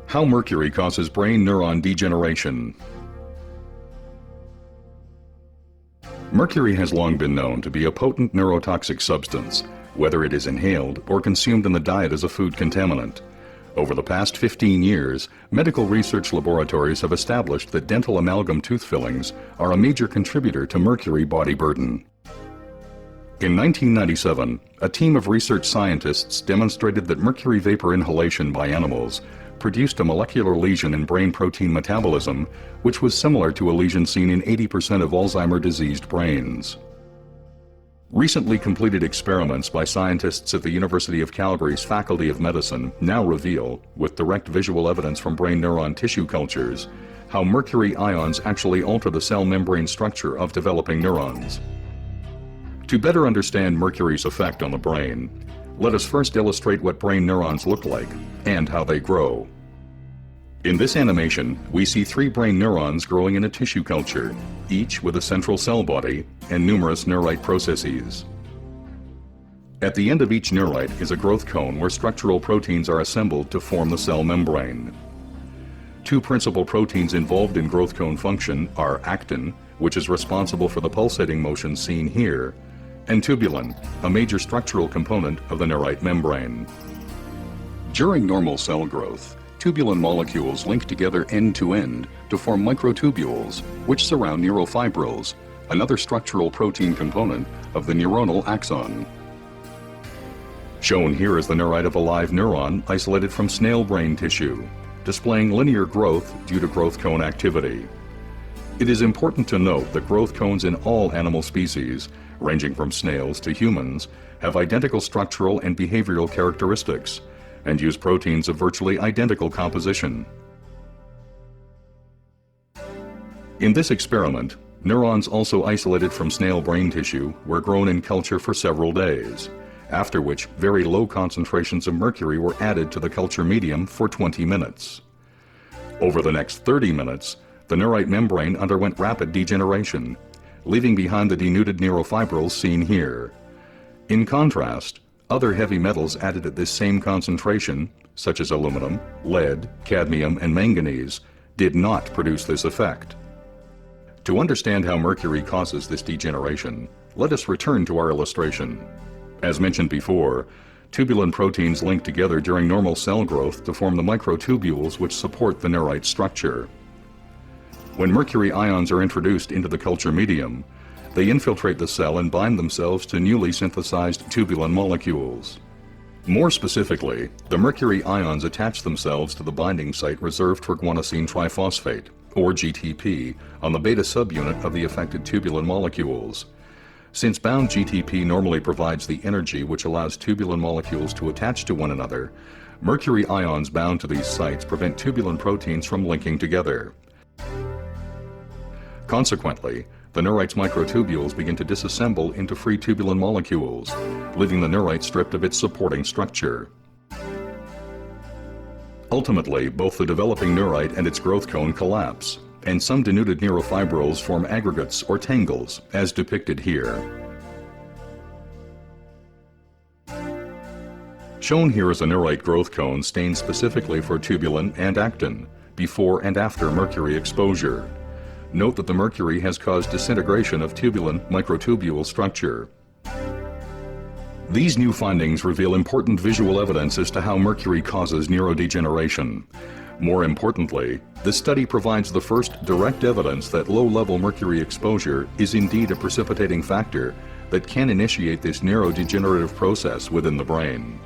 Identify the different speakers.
Speaker 1: How mercury causes brain neuron degeneration. Mercury has long been known to be a potent neurotoxic substance, whether it is inhaled or consumed in the diet as a food contaminant. Over the past 15 years, medical research laboratories have established that dental amalgam tooth fillings are a major contributor to mercury body burden. In 1997, a team of research scientists demonstrated that mercury vapor inhalation by animals produced a molecular lesion in brain protein metabolism, which was similar to a lesion seen in 80% of Alzheimer's diseased brains. Recently completed experiments by scientists at the University of Calgary's Faculty of Medicine now reveal, with direct visual evidence from brain neuron tissue cultures, how mercury ions actually alter the cell membrane structure of developing neurons. To better understand mercury's effect on the brain, let us first illustrate what brain neurons look like and how they grow. In this animation, we see 3 brain neurons growing in a tissue culture, each with a central cell body and numerous neurite processes. At the end of each neurite is a growth cone where structural proteins are assembled to form the cell membrane. 2 principal proteins involved in growth cone function are actin, which is responsible for the pulsating motion seen here, and tubulin, a major structural component of the neurite membrane. During normal cell growth, tubulin molecules link together end-to-end to form microtubules, which surround neurofibrils, another structural protein component of the neuronal axon. Shown here is the neurite of a live neuron isolated from snail brain tissue, displaying linear growth due to growth cone activity. It is important to note that growth cones in all animal species, ranging from snails to humans, have identical structural and behavioral characteristics and use proteins of virtually identical composition. In this experiment, neurons also isolated from snail brain tissue were grown in culture for several days, after which very low concentrations of mercury were added to the culture medium for 20 minutes. Over the next 30 minutes, the neurite membrane underwent rapid degeneration, leaving behind the denuded neurofibrils seen here. In contrast, other heavy metals added at this same concentration, such as aluminum, lead, cadmium, and manganese, did not produce this effect. To understand how mercury causes this degeneration, let us return to our illustration. As mentioned before, tubulin proteins link together during normal cell growth to form the microtubules which support the neurite structure. When mercury ions are introduced into the culture medium, they infiltrate the cell and bind themselves to newly synthesized tubulin molecules. More specifically, the mercury ions attach themselves to the binding site reserved for guanosine triphosphate, or GTP, on the beta subunit of the affected tubulin molecules. Since bound GTP normally provides the energy which allows tubulin molecules to attach to one another, mercury ions bound to these sites prevent tubulin proteins from linking together. Consequently, the neurite's microtubules begin to disassemble into free tubulin molecules, leaving the neurite stripped of its supporting structure. Ultimately, both the developing neurite and its growth cone collapse, and some denuded neurofibrils form aggregates or tangles, as depicted here. Shown here is a neurite growth cone stained specifically for tubulin and actin, before and after mercury exposure. Note that the mercury has caused disintegration of tubulin microtubule structure. These new findings reveal important visual evidence as to how mercury causes neurodegeneration. More importantly, this study provides the first direct evidence that low-level mercury exposure is indeed a precipitating factor that can initiate this neurodegenerative process within the brain.